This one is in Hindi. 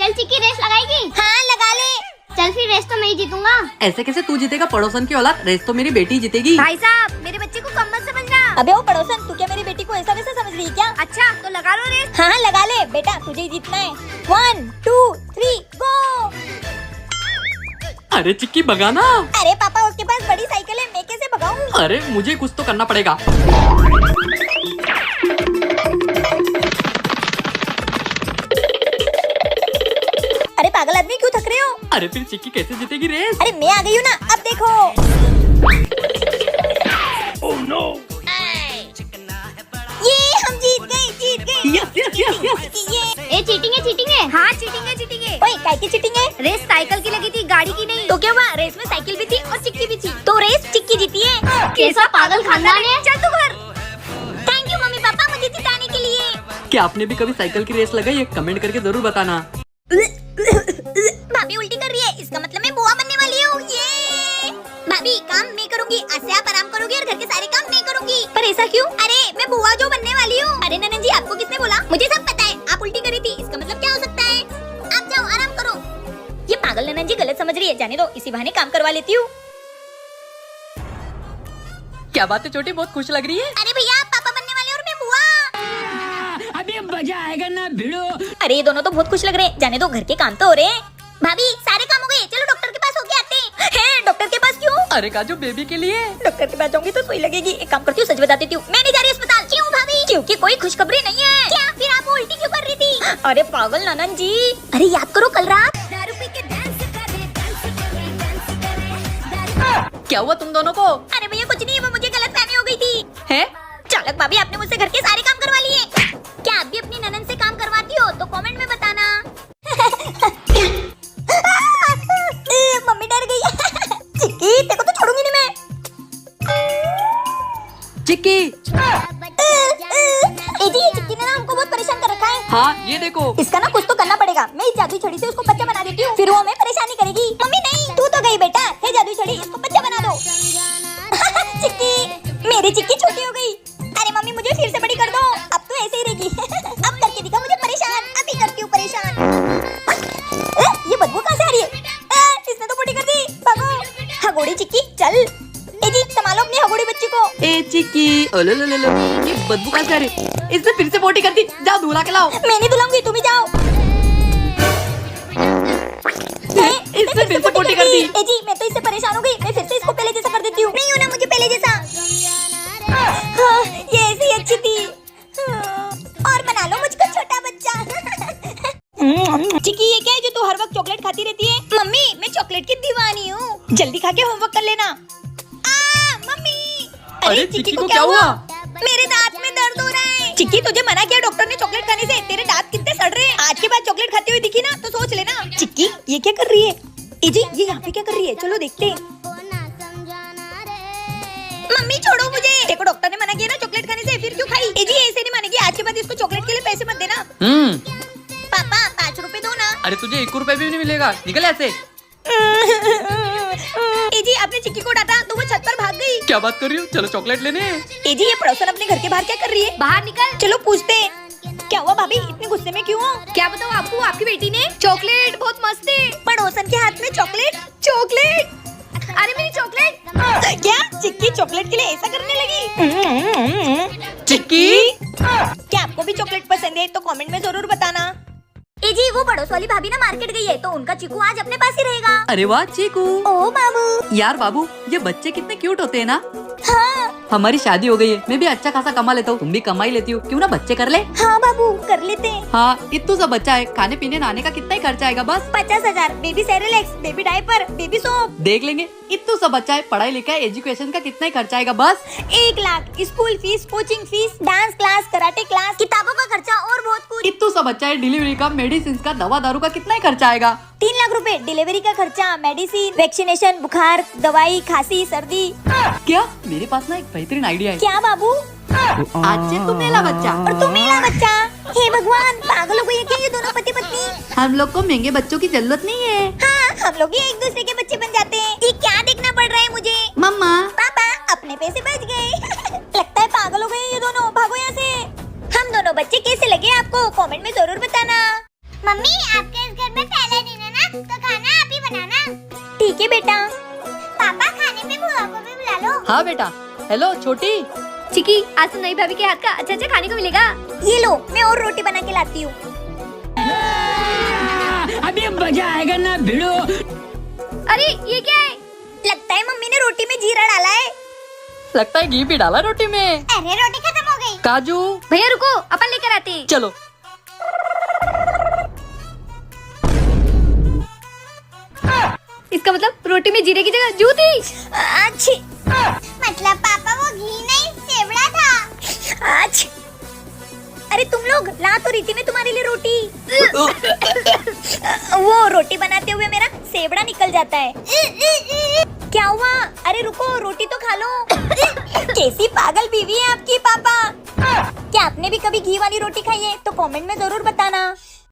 चल चिक्की रेस लगाएगी? हाँ लगा ले। चल फिर रेस तो मैं ही जीतूंगा। ऐसे कैसे तू जीतेगा? पड़ोसन की औलाद, रेस तो मेरी बेटी जीतेगी। भाई साहब मेरे बच्चे को कम मत समझना। अबे वो पड़ोसन, तू क्या मेरी बेटी को ऐसा वैसा समझ रही है क्या? अच्छा तो लगा लो रेस। हाँ लगा ले बेटा, तुझे ही जीतना है। 1 2 3 गो। अरे चिक्की भगाना। अरे पापा उसके पास बड़ी साइकिल है, मैं कैसे भगाऊं? अरे मुझे कुछ तो करना पड़ेगा। अरे पागल आदमी क्यों थक रहे हो? अरे फिर चिक्की कैसे जीतेगी रेस? अरे मैं आ गई हूँ ना, अब देखो। Oh no. ये हम जीत गए। Yes yes yes yes. ये ए चीटिंग है। हाँ चीटिंग है। ओए काय की चीटिंग है? रेस साइकिल की लगी थी, गाड़ी की नहीं। तो क्या हुआ? रेस में साइकिल भी थी और चिक्की भी थी, तो रेस चिक्की जीती है। कैसा पागल खानदान है। चल तू घर। थैंक यू मम्मी पापा मुझे जिताने के लिए। क्या आपने भी कभी साइकिल की रेस लगाई है? कमेंट करके जरूर बताना। भाभी उल्टी कर रही है, इसका मतलब मैं बुआ बनने वाली हूँ। ये भाभी काम मैं करूँगी, आज से आप आराम करोगी और घर के सारे काम मैं करूँगी। पर ऐसा क्यों? अरे मैं बुआ जो बनने वाली हूँ। अरे ननन जी आपको किसने बोला? मुझे सब पता है, आप उल्टी करी थी, इसका मतलब क्या हो सकता है? आप जाओ आराम करो। ये पागल ननन जी गलत समझ रही है, जाने दो, इसी बहाने काम करवा लेती हूँ। क्या बात है छोटी, बहुत खुश लग रही है। अरे भैया आप पापा बनने वाले और मैं बुआ। अभी मजा आएगा ना भिड़ो। अरे ये दोनों तो बहुत खुश लग रहे हैं, जाने दो, घर के काम तो हो रहे हैं। भाभी सारे काम हो गए, चलो डॉक्टर के पास होके आते हैं। डॉक्टर के पास क्यों? अरे काजू बेबी के लिए। डॉक्टर के पास जाऊंगी तो सुई लगेगी। एक काम करती हूँ, सच बता देती हूँ, मैं नहीं जा रही अस्पताल। क्यों भाभी? क्योंकि कोई खुशखबरी नहीं है। क्या? फिर आप उल्टी क्यों कर रही थी? अरे पागल ननन जी, अरे याद करो कल रात दारू पी के डांस क्या हुआ तुम दोनों को? अरे भैया कुछ नहीं, वो मुझे गलतफहमी हो गई थी। है? चालक भाभी आपने मुझसे घर के सारे काम करवा लिए। क्या आप भी अपनी ननन से काम करवाती हो? तो कमेंट में बताना। मम्मी डर गई। चिक्की तेरे को तो छोड़ूंगी नहीं मैं। चिक्की। ये चिक्की ने ना हमको बहुत परेशान कर रखा है। हाँ ये देखो। इसका ना कुछ तो करना पड़ेगा। मैं इस जादुई छड़ी से उसको बच्चा बना देती हूँ, फिर वो हमें परेशानी करेगी। मम्मी नहीं, तू तो गई बेटा। हे जादुई छड़ी, इसको बच्चा बना दो। चिक्की, मेरी चिक्की छोटी हो गई। अरे मम्मी मुझे फिर से बड़ी कर दो, अब तो ऐसे ही रहेगी। अब करके दिखा मुझे परेशान, अभी करती हूँ परेशान। ये बदबू कहाँ से आ रही है? इसने तो बड़ी कर दी, भागो। हगोड़ी चिक्की चल। ए जी संभालो अपनी हगोड़ी बच्ची को। ए चिक्की, ओलो लो लो लो, ये बदबू कहाँ से आ रही? इसने फिर से पोटी कर दी, जाओ धुला के लाओ। मैं नहीं धुलाऊंगी, तुम ही जाओ। इसने फिर से पोटी कर दी। ए जी मैं तो इससे परेशान हो गई, मैं फिर से इसको पहले जैसा कर देती हूँ। नहीं होना मुझे पहले जैसा। हाँ, ये ऐसे ही अच्छी थी। और बना लो मुझको छोटा बच्चा। चिक्की ये क्या है जो तू हर वक्त चॉकलेट खाती रहती है? मम्मी मैं चॉकलेट की दीवानी हूँ, जल्दी खा के होमवर्क कर लेना। मम्मी अरे चिक्की को क्या हुआ? मेरे दांत में दर्द हो रहा है। चिक्की तुझे मना किया डॉक्टर ने चॉकलेट खाने से, तेरे दांत कितने सड़ रहे हैं। आज के बाद चॉकलेट खाती हुई दिखी ना तो सोच लेना। चिक्की ये क्या कर रही है? जी ये यहाँ पे क्या कर रही है? चलो देखते हैं। मम्मी छोड़ो मुझे, देखो डॉक्टर ने मना किया ना चॉकलेट खाने से, फिर क्यों खाई? जी ऐसे नहीं मानेगी, आज के बाद इसको चॉकलेट के लिए पैसे मत देना। पापा 5 रुपए दो ना। अरे तुझे 1 रुपए भी नहीं मिलेगा, निकल ऐसे। जी आपने चिक्की को डांटा तो वो छत पर भाग गई। क्या बात कर रही हो? चलो चॉकलेट लेने। जी ये पड़ोसन अपने घर के बाहर क्या कर रही है? बाहर निकल। चलो पूछते हैं। क्या हुआ भाभी, इतने गुस्से में क्यों हो? क्या बताऊँ आपको, आपकी बेटी ने चॉकलेट बहुत मस्त है। पड़ोसन के हाथ में चॉकलेट। अरे मेरी चॉकलेट। क्या चिक्की चॉकलेट के लिए ऐसा करने लगी? चिक्की, क्या आपको भी चॉकलेट पसंद है? तो कमेंट में जरूर बताना। जी वो पड़ोस वाली भाभी ना मार्केट गई है, तो उनका चीकू आज अपने पास ही रहेगा। अरे वाह चीकू। ओ बाबू। यार बाबू, ये बच्चे कितने क्यूट होते हैं ना। हाँ हमारी शादी हो गई है, मैं भी अच्छा खासा कमा लेता हूँ, तुम भी कमा ही लेती हो, क्यों ना बच्चे कर ले। हाँ बाबू कर लेते हैं। हाँ इतना सा बच्चा है, खाने पीने नहाने का कितना ही खर्चा आएगा? बस 50,000। Baby Cerelacs, baby diaper, baby soap. देख लेंगे। इतना सा बच्चा है, पढ़ाई लिखाई एजुकेशन का कितना ही खर्चा आएगा? बस 1 lakh. School fees, coaching fees, dance class, karate class, किताबों का खर्चा और बहुत कुछ। इतना सा बच्चा है, डिलीवरी का, मेडिसिन का, दवा दारू का कितना ही खर्चा आएगा? 3 लाख रुपए डिलीवरी का खर्चा, मेडिसिन, वैक्सीनेशन, बुखार, दवाई, खांसी, सर्दी। क्या? मेरे पास ना एक बेहतरीन आइडिया है। क्या बाबू? आज से तू मेरा बच्चा और तू मेरा बच्चा। हे भगवान, पागल हो गई है क्या ये दोनों पति पत्नी? हम लोग को महंगे बच्चों की जरूरत नहीं है। हाँ हम लोग ही एक दूसरे के बच्चे बन जाते हैं। ये क्या देखना पड़ रहा है मुझे? मम्मा। पापा अपने पैसे बच गए। लगता है पागल हो गए ये दोनों, भागो यहाँ से। हम दोनों बच्चे कैसे लगे आपको? कमेंट में जरूर बताना। मम्मी आपके इस घर में हाँ बेटा। हेलो छोटी। चिकी, आज तो नई भाभी के हाथ का अच्छा अच्छा खाने को मिलेगा। ये लो, मैं और रोटी बना के लाती हूँ। अभी मजा आएगा ना भिड़ो। अरे ये क्या है? लगता है मम्मी ने रोटी में जीरा डाला है। लगता है घी भी डाला रोटी में। अरे रोटी खत्म हो गई। काजू। भैया रुको, अपन लेकर आते हैं। चलो। इसका मतलब रोटी में जीरे की जगह जूती। अच्छी। मतलब पापा वो घी नहीं सेवड़ा था। अच्छी। अरे तुम लोग, ला तो रही थी मैं तुम्हारे लिए रोटी। वो रोटी बनाते हुए मेरा सेवड़ा निकल जाता है। क्या हुआ? अरे रुको, रोटी तो खा लो। कैसी पागल बीवी है आपकी पापा। क्या आपने भी कभी घी वाली रोटी खाई है? तो कमेंट में जरूर बताना।